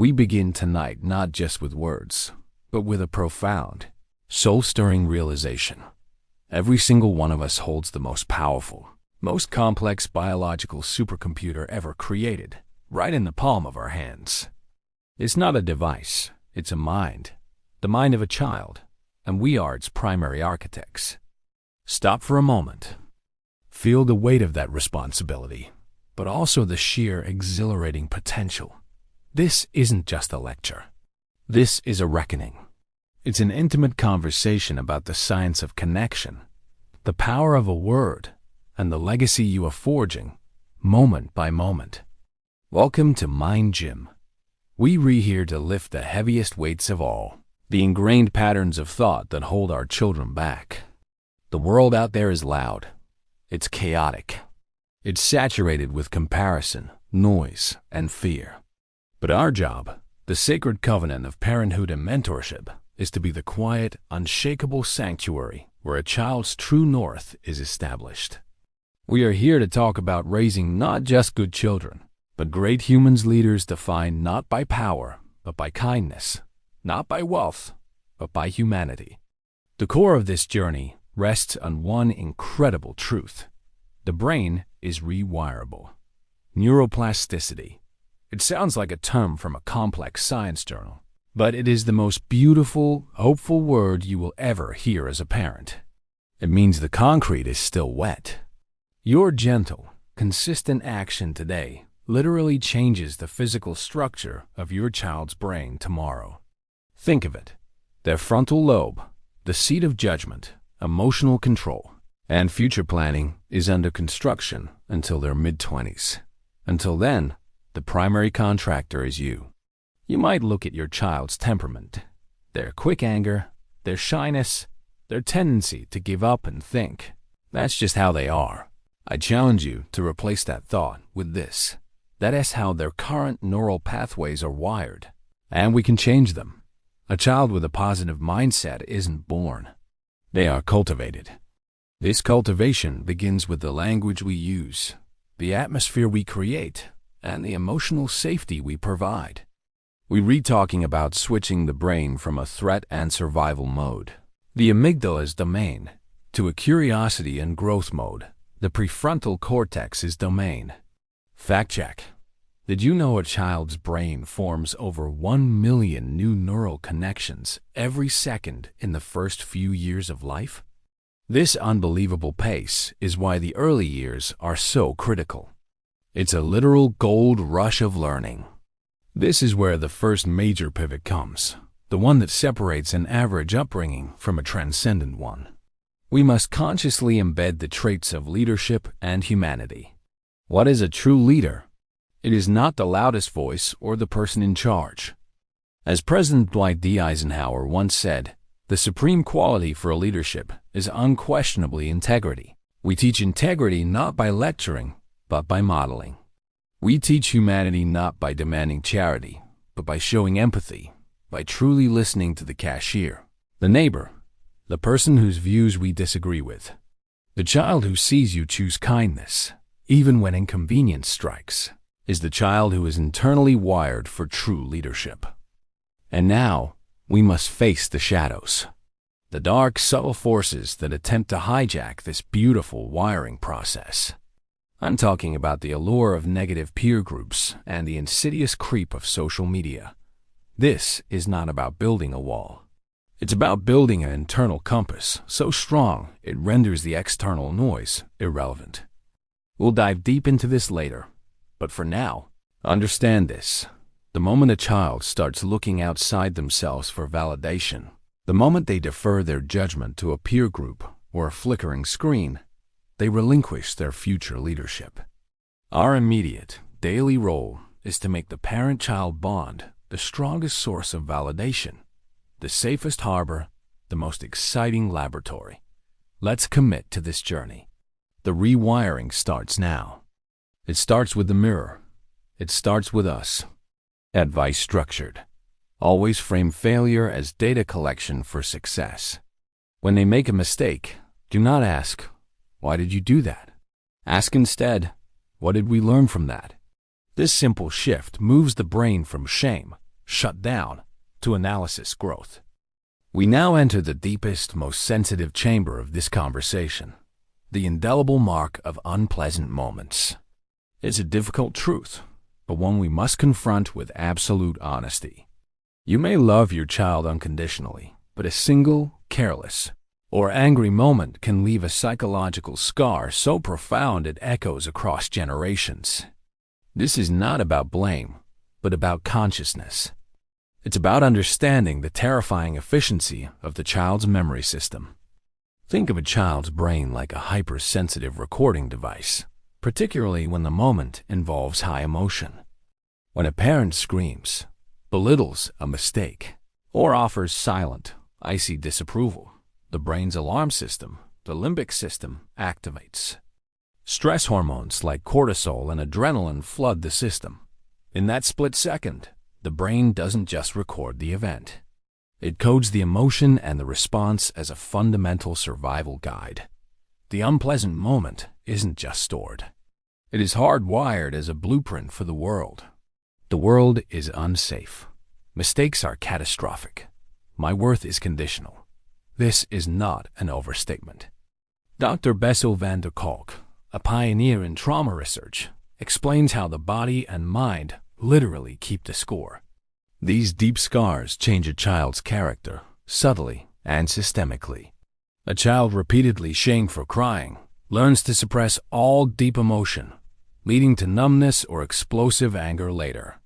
We begin tonight not just with words, but with a profound, soul-stirring realization. Every single one of us holds the most powerful, most complex biological supercomputer ever created, right in the palm of our hands. It's not a device, it's a mind, the mind of a child, and we are its primary architects. Stop for a moment. Feel the weight of that responsibility, but also the sheer exhilarating potential. This isn't just a lecture. This is a reckoning. It's an intimate conversation about the science of connection, the power of a word, and the legacy you are forging, moment by moment. Welcome to Mind Gym. We're here to lift the heaviest weights of all, the ingrained patterns of thought that hold our children back. The world out there is loud. It's chaotic. It's saturated with comparison, noise, and fear. But our job, the sacred covenant of parenthood and mentorship, is to be the quiet, unshakable sanctuary where a child's true north is established. We are here to talk about raising not just good children, but great humans, leaders defined not by power, but by kindness, not by wealth, but by humanity. The core of this journey rests on one incredible truth. The brain is rewirable. Neuroplasticity. It sounds like a term from a complex science journal, but it is the most beautiful, hopeful word you will ever hear as a parent. It means the concrete is still wet. Your gentle, consistent action today literally changes the physical structure of your child's brain tomorrow. Think of it. Their frontal lobe, the seat of judgment, emotional control, and future planning is under construction until their mid-20s. Until then, the primary contractor is you. You might look at your child's temperament, their quick anger, their shyness, their tendency to give up and think. That's just how they are. I challenge you to replace that thought with this. That is how their current neural pathways are wired, and we can change them. A child with a positive mindset isn't born. They are cultivated. This cultivation begins with the language we use, the atmosphere we create, and the emotional safety we provide. We're talking about switching the brain from a threat and survival mode, the amygdala's domain, to a curiosity and growth mode, the prefrontal cortex's domain. Fact check. Did you know a child's brain forms over 1 million new neural connections every second in the first few years of life? This unbelievable pace is why the early years are so critical. It's a literal gold rush of learning. This is where the first major pivot comes, the one that separates an average upbringing from a transcendent one. We must consciously embed the traits of leadership and humanity. What is a true leader? It is not the loudest voice or the person in charge. As President Dwight D. Eisenhower once said, the supreme quality for a leadership is unquestionably integrity. We teach integrity not by lecturing, but by modeling. We teach humanity not by demanding charity, but by showing empathy, by truly listening to the cashier, the neighbor, the person whose views we disagree with. The child who sees you choose kindness, even when inconvenience strikes, is the child who is internally wired for true leadership. And now, we must face the shadows, the dark, subtle forces that attempt to hijack this beautiful wiring process. I'm talking about the allure of negative peer groups and the insidious creep of social media. This is not about building a wall. It's about building an internal compass so strong it renders the external noise irrelevant. We'll dive deep into this later, but for now, understand this. The moment a child starts looking outside themselves for validation, the moment they defer their judgment to a peer group or a flickering screen, they relinquish their future leadership. Our immediate, daily role is to make the parent-child bond the strongest source of validation, the safest harbor, the most exciting laboratory. Let's commit to this journey. The rewiring starts now. It starts with the mirror. It starts with us. Advice structured. Always frame failure as data collection for success. When they make a mistake, do not ask, "Why did you do that?" Ask instead, "What did we learn from that?" This simple shift moves the brain from shame, shut down, to analysis growth. We now enter the deepest, most sensitive chamber of this conversation, the indelible mark of unpleasant moments. It's a difficult truth, but one we must confront with absolute honesty. You may love your child unconditionally, but a single, careless, or angry moment can leave a psychological scar so profound it echoes across generations. This is not about blame, but about consciousness. It's about understanding the terrifying efficiency of the child's memory system. Think of a child's brain like a hypersensitive recording device, particularly when the moment involves high emotion. When a parent screams, belittles a mistake, or offers silent, icy disapproval, the brain's alarm system, the limbic system, activates. Stress hormones like cortisol and adrenaline flood the system. In that split second, the brain doesn't just record the event. It codes the emotion and the response as a fundamental survival guide. The unpleasant moment isn't just stored. It is hardwired as a blueprint for the world. The world is unsafe. Mistakes are catastrophic. My worth is conditional. This is not an overstatement. Dr. Bessel van der Kolk, a pioneer in trauma research, explains how the body and mind literally keep the score. These deep scars change a child's character, subtly and systemically. A child repeatedly shamed for crying learns to suppress all deep emotion, leading to numbness or explosive anger later.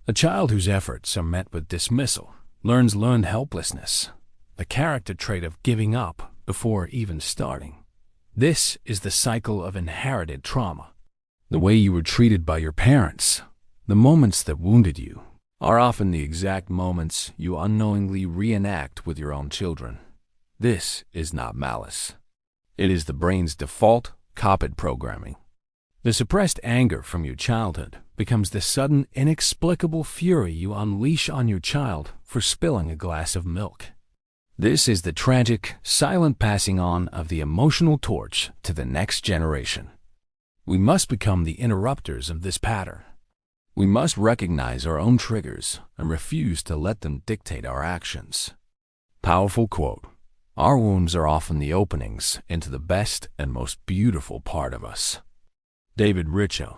A child whose efforts are met with dismissal learns learned helplessness, the character trait of giving up before even starting. This is the cycle of inherited trauma. The way you were treated by your parents, the moments that wounded you, are often the exact moments you unknowingly reenact with your own children. This is not malice. It is the brain's default copy programming. The suppressed anger from your childhood becomes the sudden, inexplicable fury you unleash on your child for spilling a glass of milk. This is the tragic, silent passing on of the emotional torch to the next generation. We must become the interrupters of this pattern. We must recognize our own triggers and refuse to let them dictate our actions. Powerful quote: "Our wounds are often the openings into the best and most beautiful part of us." David Richo.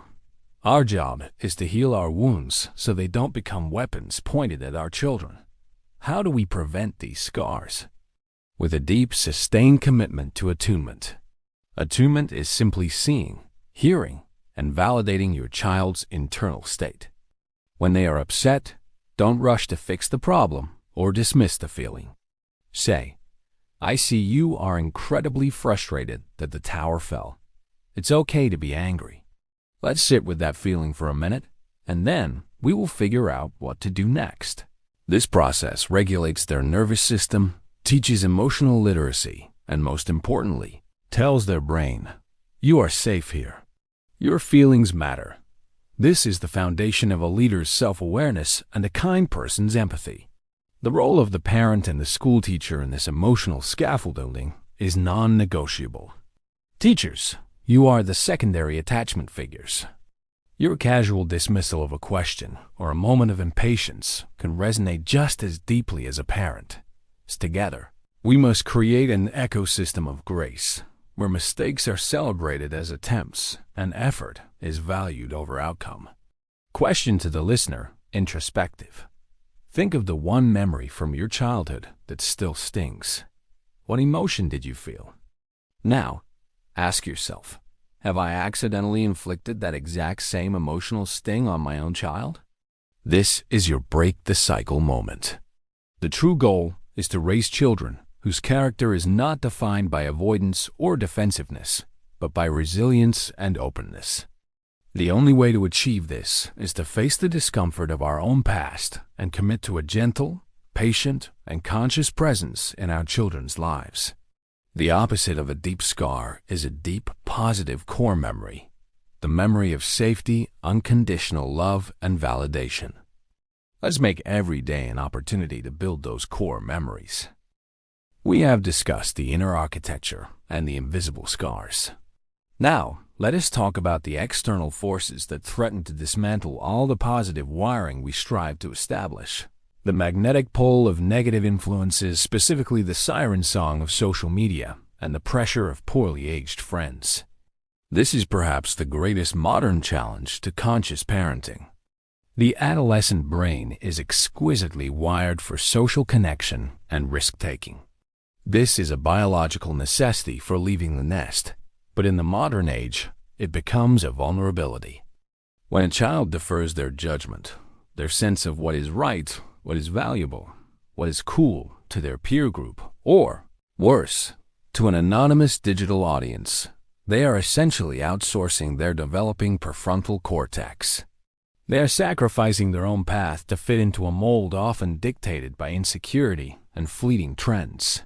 Our job is to heal our wounds so they don't become weapons pointed at our children. How do we prevent these scars? With a deep, sustained commitment to attunement. Attunement is simply seeing, hearing, and validating your child's internal state. When they are upset, don't rush to fix the problem or dismiss the feeling. Say, "I see you are incredibly frustrated that the tower fell. It's okay to be angry. Let's sit with that feeling for a minute, and then we will figure out what to do next." This process regulates their nervous system, teaches emotional literacy, and most importantly, tells their brain, "You are safe here. Your feelings matter." This is the foundation of a leader's self-awareness and a kind person's empathy. The role of the parent and the school teacher in this emotional scaffolding is non-negotiable. Teachers, you are the secondary attachment figures. Your casual dismissal of a question or a moment of impatience can resonate just as deeply as a parent. Together, we must create an ecosystem of grace, where mistakes are celebrated as attempts and effort is valued over outcome. Question to the listener, introspective. Think of the one memory from your childhood that still stings. What emotion did you feel? Now, ask yourself, have I accidentally inflicted that exact same emotional sting on my own child? This is your break the cycle moment. The true goal is to raise children whose character is not defined by avoidance or defensiveness, but by resilience and openness. The only way to achieve this is to face the discomfort of our own past and commit to a gentle, patient, and conscious presence in our children's lives. The opposite of a deep scar is a deep, positive core memory, the memory of safety, unconditional love, and validation. Let's make every day an opportunity to build those core memories. We have discussed the inner architecture and the invisible scars. Now, let us talk about the external forces that threaten to dismantle all the positive wiring we strive to establish. The magnetic pull of negative influences, specifically the siren song of social media and the pressure of poorly aged friends. This is perhaps the greatest modern challenge to conscious parenting. The adolescent brain is exquisitely wired for social connection and risk-taking. This is a biological necessity for leaving the nest, but in the modern age, it becomes a vulnerability. When a child defers their judgment, their sense of what is right, what is valuable, what is cool to their peer group, or, worse, to an anonymous digital audience, they are essentially outsourcing their developing prefrontal cortex. They are sacrificing their own path to fit into a mold often dictated by insecurity and fleeting trends.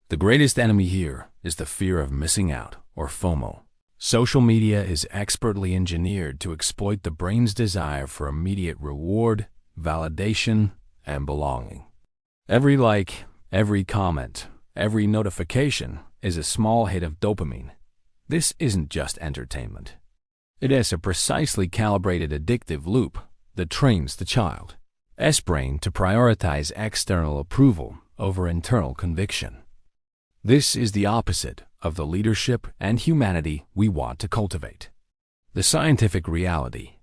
The greatest enemy here is the fear of missing out, or FOMO. Social media is expertly engineered to exploit the brain's desire for immediate reward, validation, and belonging. Every like, every comment, every notification is a small hit of dopamine. This isn't just entertainment. It is a precisely calibrated addictive loop that trains the child's brain to prioritize external approval over internal conviction. This is the opposite of the leadership and humanity we want to cultivate. The scientific reality.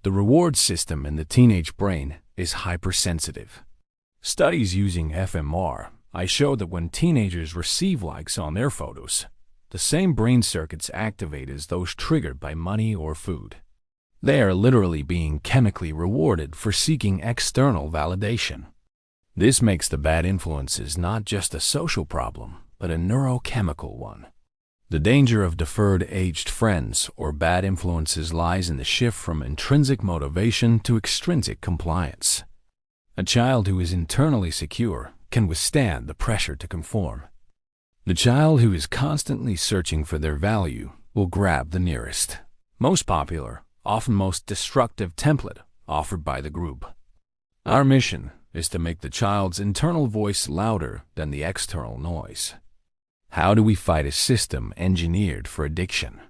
The reward system in the teenage brain is hypersensitive. Studies using fMRI show that when teenagers receive likes on their photos, the same brain circuits activate as those triggered by money or food. They are literally being chemically rewarded for seeking external validation. This makes the bad influences not just a social problem, but a neurochemical one. The danger of deferred aged friends or bad influences lies in the shift from intrinsic motivation to extrinsic compliance. A child who is internally secure can withstand the pressure to conform. The child who is constantly searching for their value will grab the nearest, most popular, often most destructive template offered by the group. Our mission is to make the child's internal voice louder than the external noise. How do we fight a system engineered for addiction?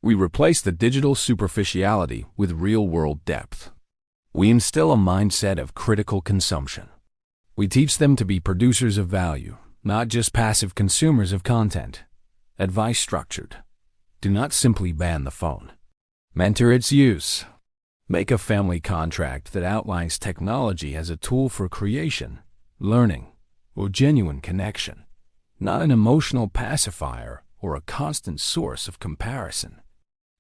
We replace the digital superficiality with real-world depth. We instill a mindset of critical consumption. We teach them to be producers of value, not just passive consumers of content. Advice structured. Do not simply ban the phone. Mentor its use. Make a family contract that outlines technology as a tool for creation, learning, or genuine connection, not an emotional pacifier or a constant source of comparison.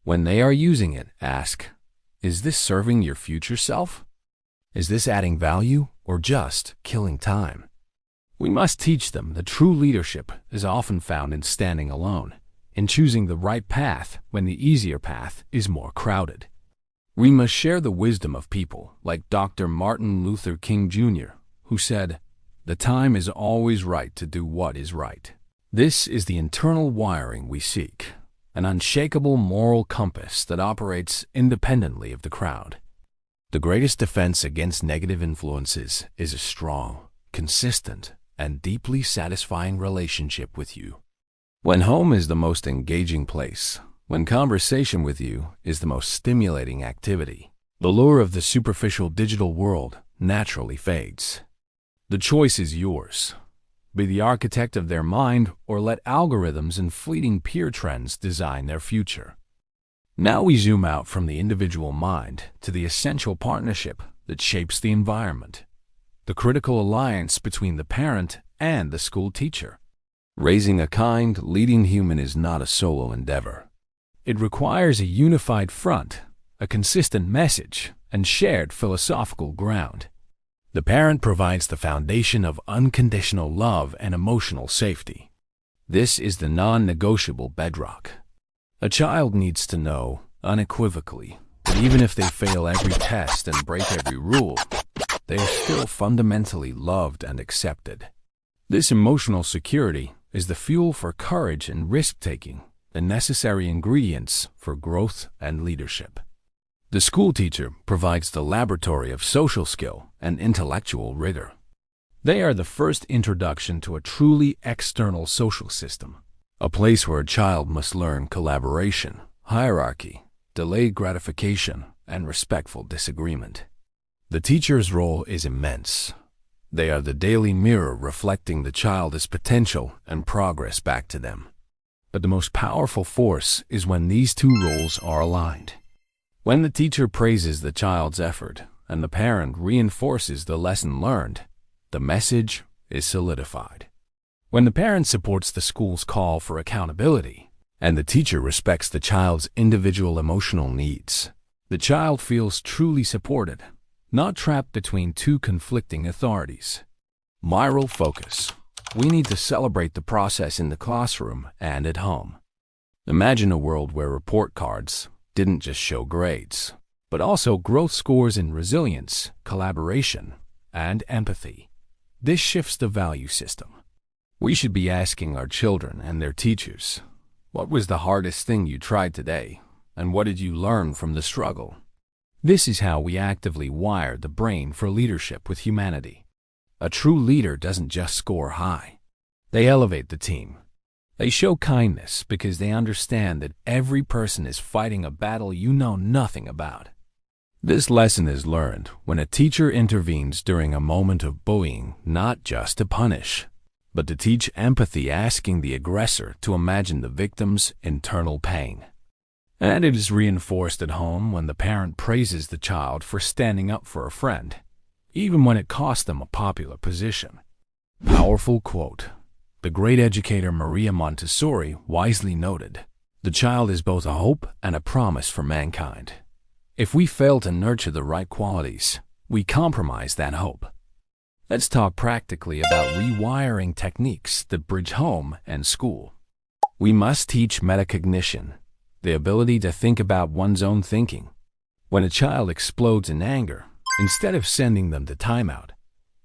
When they are using it, ask, is this serving your future self? Is this adding value or just killing time? We must teach them that true leadership is often found in standing alone, in choosing the right path when the easier path is more crowded. We must share the wisdom of people like Dr. Martin Luther King Jr., who said, "The time is always right to do what is right." This is the internal wiring we seek, an unshakable moral compass that operates independently of the crowd. The greatest defense against negative influences is a strong, consistent, and deeply satisfying relationship with you. When home is the most engaging place, when conversation with you is the most stimulating activity, the lure of the superficial digital world naturally fades. The choice is yours. Be the architect of their mind or let algorithms and fleeting peer trends design their future. Now we zoom out from the individual mind to the essential partnership that shapes the environment. The critical alliance between the parent and the school teacher. Raising a kind, leading human is not a solo endeavor. It requires a unified front, a consistent message, and shared philosophical ground. The parent provides the foundation of unconditional love and emotional safety. This is the non-negotiable bedrock. A child needs to know, unequivocally, that even if they fail every test and break every rule, they are still fundamentally loved and accepted. This emotional security is the fuel for courage and risk-taking, the necessary ingredients for growth and leadership. The school teacher provides the laboratory of social skill and intellectual rigor. They are the first introduction to a truly external social system, a place where a child must learn collaboration, hierarchy, delayed gratification, and respectful disagreement. The teacher's role is immense. They are the daily mirror reflecting the child's potential and progress back to them. But the most powerful force is when these two roles are aligned. When the teacher praises the child's effort and the parent reinforces the lesson learned, the message is solidified. When the parent supports the school's call for accountability and the teacher respects the child's individual emotional needs, the child feels truly supported, not trapped between two conflicting authorities. Moral focus. We need to celebrate the process in the classroom and at home. Imagine a world where report cards didn't just show grades, but also growth scores in resilience, collaboration, and empathy. This shifts the value system. We should be asking our children and their teachers, what was the hardest thing you tried today, and what did you learn from the struggle? This is how we actively wire the brain for leadership with humanity. A true leader doesn't just score high. They elevate the team. They show kindness because they understand that every person is fighting a battle you know nothing about. This lesson is learned when a teacher intervenes during a moment of bullying, not just to punish, but to teach empathy, asking the aggressor to imagine the victim's internal pain. And it is reinforced at home when the parent praises the child for standing up for a friend, even when it costs them a popular position. Powerful quote. The great educator Maria Montessori wisely noted, "The child is both a hope and a promise for mankind." If we fail to nurture the right qualities, we compromise that hope. Let's talk practically about rewiring techniques that bridge home and school. We must teach metacognition, the ability to think about one's own thinking. When a child explodes in anger, instead of sending them to timeout,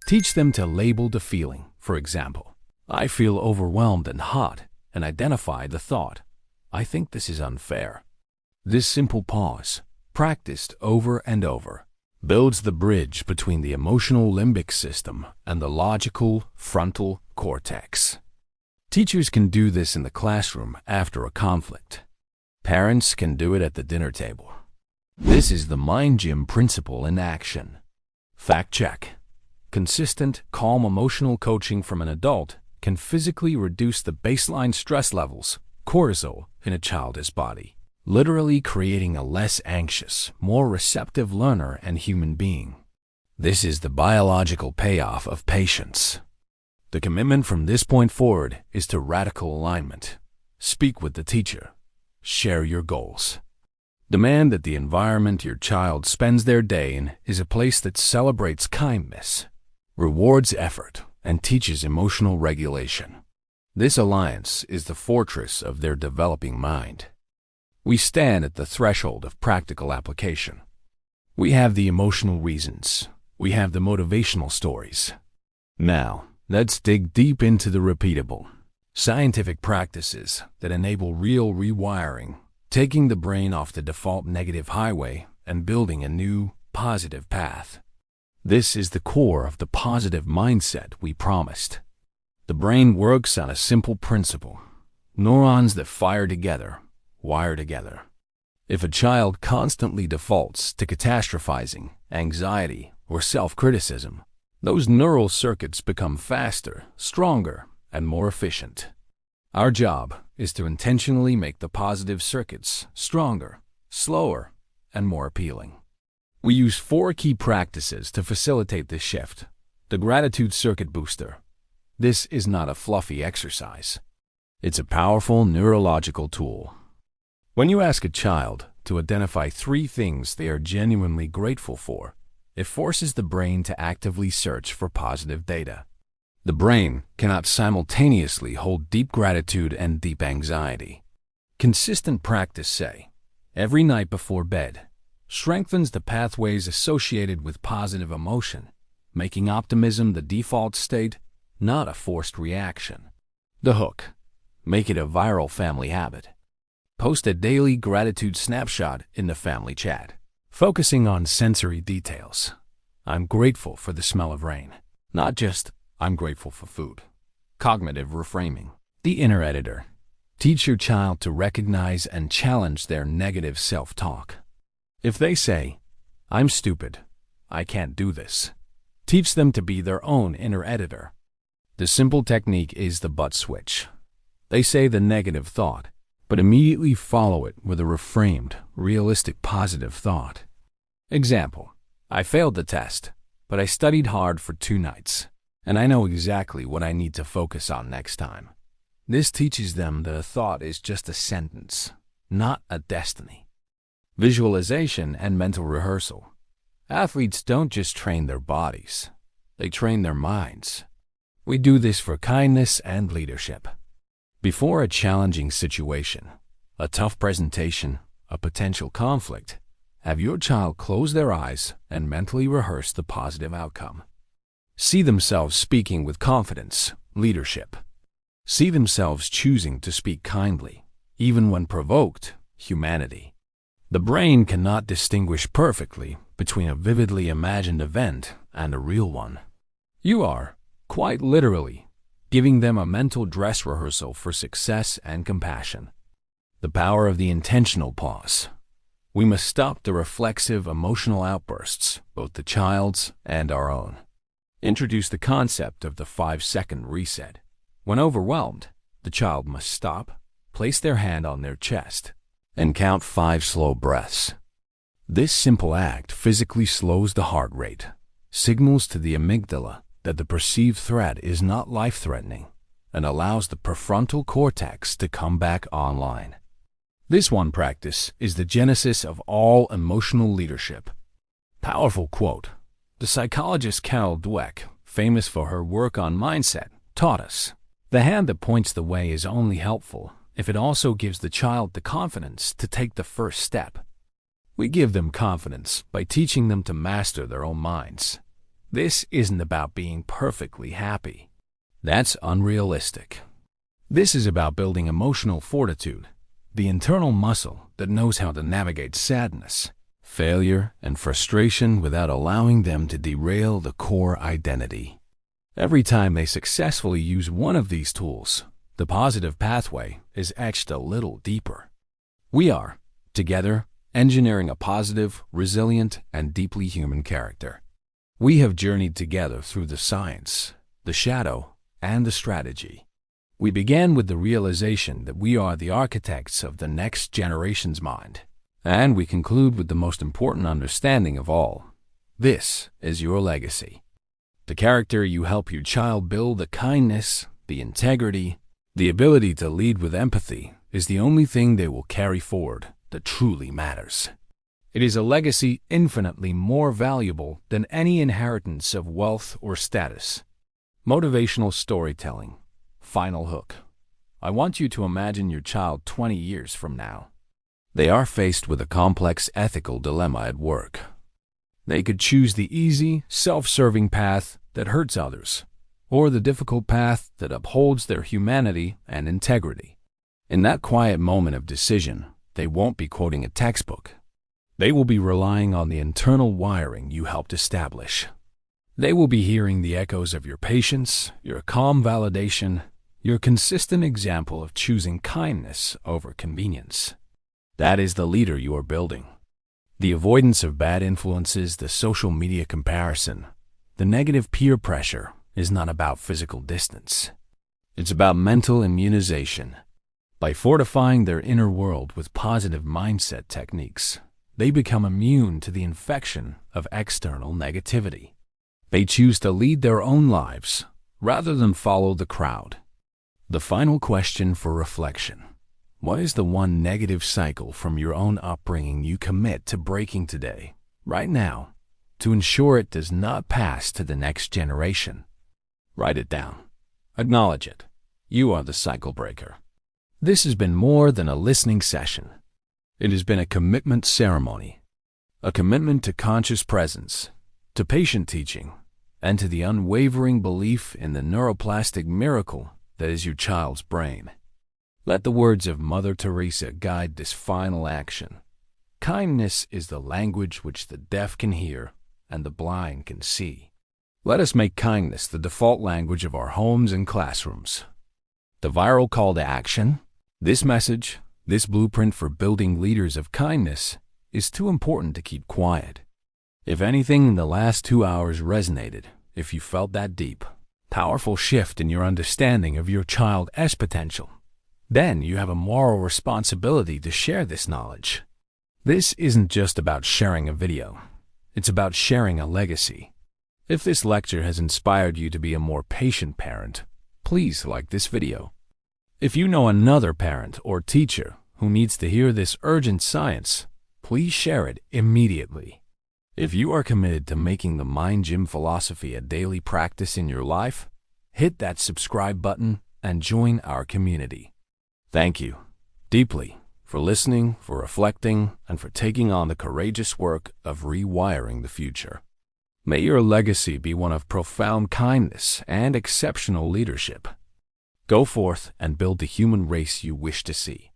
teach them to label the feeling. For example, I feel overwhelmed and hot, and identify the thought, I think this is unfair. This simple pause, practiced over and over, builds the bridge between the emotional limbic system and the logical frontal cortex. Teachers can do this in the classroom after a conflict. Parents can do it at the dinner table. This is the mind gym principle in action. Fact check. Consistent, calm emotional coaching from an adult can physically reduce the baseline stress levels, cortisol, in a child's body, literally creating a less anxious, more receptive learner and human being. This is the biological payoff of patience. The commitment from this point forward is to radical alignment. Speak with the teacher. Share your goals. Demand that the environment your child spends their day in is a place that celebrates kindness, rewards effort, and teaches emotional regulation. This alliance is the fortress of their developing mind. We stand at the threshold of practical application. We have the emotional reasons. We have the motivational stories. Now, let's dig deep into the repeatable, scientific practices that enable real rewiring, taking the brain off the default negative highway and building a new, positive path. This is the core of the positive mindset we promised. The brain works on a simple principle. Neurons that fire together, wire together. If a child constantly defaults to catastrophizing, anxiety, or self-criticism, those neural circuits become faster, stronger, and more efficient. Our job is to intentionally make the positive circuits stronger, slower, and more appealing. We use 4 key practices to facilitate this shift. The gratitude circuit booster. This is not a fluffy exercise. It's a powerful neurological tool. When you ask a child to identify 3 things they are genuinely grateful for, it forces the brain to actively search for positive data. The brain cannot simultaneously hold deep gratitude and deep anxiety. Consistent practice, say, every night before bed, strengthens the pathways associated with positive emotion, making optimism the default state, not a forced reaction. The hook. Make it a viral family habit. Post a daily gratitude snapshot in the family chat, focusing on sensory details. I'm grateful for the smell of rain, not just I'm grateful for food. Cognitive reframing. The inner editor. Teach your child to recognize and challenge their negative self-talk. If they say, "I'm stupid, I can't do this," teach them to be their own inner editor. The simple technique is the but switch. They say the negative thought, but immediately follow it with a reframed, realistic positive thought. Example: I failed the test, but I studied hard for 2 nights, and I know exactly what I need to focus on next time. This teaches them that a thought is just a sentence, not a destiny. Visualization and mental rehearsal. Athletes don't just train their bodies, they train their minds. We do this for kindness and leadership. Before a challenging situation, a tough presentation, a potential conflict, have your child close their eyes and mentally rehearse the positive outcome. See themselves speaking with confidence, leadership. See themselves choosing to speak kindly, even when provoked, humanity. The brain cannot distinguish perfectly between a vividly imagined event and a real one. You are, quite literally, giving them a mental dress rehearsal for success and compassion. The power of the intentional pause. We must stop the reflexive emotional outbursts, both the child's and our own. Introduce the concept of the 5-second reset. When overwhelmed, the child must stop, place their hand on their chest, and count 5 slow breaths. This simple act physically slows the heart rate, signals to the amygdala that the perceived threat is not life-threatening, and allows the prefrontal cortex to come back online. This one practice is the genesis of all emotional leadership. Powerful quote. The psychologist Carol Dweck, famous for her work on mindset, taught us, "The hand that points the way is only helpful if it also gives the child the confidence to take the first step." We give them confidence by teaching them to master their own minds. This isn't about being perfectly happy. That's unrealistic. This is about building emotional fortitude, the internal muscle that knows how to navigate sadness, failure, and frustration without allowing them to derail the core identity. Every time they successfully use one of these tools, the positive pathway is etched a little deeper. We are, together, engineering a positive, resilient, and deeply human character. We have journeyed together through the science, the shadow, and the strategy. We began with the realization that we are the architects of the next generation's mind, and we conclude with the most important understanding of all. This is your legacy. The character you help your child build, the kindness, the integrity, the ability to lead with empathy, is the only thing they will carry forward that truly matters. It is a legacy infinitely more valuable than any inheritance of wealth or status. Motivational storytelling. Final hook. I want you to imagine your child 20 years from now. They are faced with a complex ethical dilemma at work. They could choose the easy, self-serving path that hurts others, or the difficult path that upholds their humanity and integrity. In that quiet moment of decision, they won't be quoting a textbook. They will be relying on the internal wiring you helped establish. They will be hearing the echoes of your patience, your calm validation, your consistent example of choosing kindness over convenience. That is the leader you are building. The avoidance of bad influences, the social media comparison, the negative peer pressure is not about physical distance. It's about mental immunization. By fortifying their inner world with positive mindset techniques, they become immune to the infection of external negativity. They choose to lead their own lives rather than follow the crowd. The final question for reflection. What is the one negative cycle from your own upbringing you commit to breaking today, right now, to ensure it does not pass to the next generation? Write it down. Acknowledge it. You are the cycle breaker. This has been more than a listening session. It has been a commitment ceremony, a commitment to conscious presence, to patient teaching, and to the unwavering belief in the neuroplastic miracle that is your child's brain. Let the words of Mother Teresa guide this final action. Kindness is the language which the deaf can hear and the blind can see. Let us make kindness the default language of our homes and classrooms. The viral call to action: This message, this blueprint for building leaders of kindness, is too important to keep quiet. If anything in the last 2 hours resonated, if you felt that deep, powerful shift in your understanding of your child's potential, then you have a moral responsibility to share this knowledge. This isn't just about sharing a video. It's about sharing a legacy. If this lecture has inspired you to be a more patient parent, please like this video. If you know another parent or teacher who needs to hear this urgent science, please share it immediately. If you are committed to making the Mind Gym philosophy a daily practice in your life, hit that subscribe button and join our community. Thank you deeply for listening, for reflecting, and for taking on the courageous work of rewiring the future. May your legacy be one of profound kindness and exceptional leadership. Go forth and build the human race you wish to see.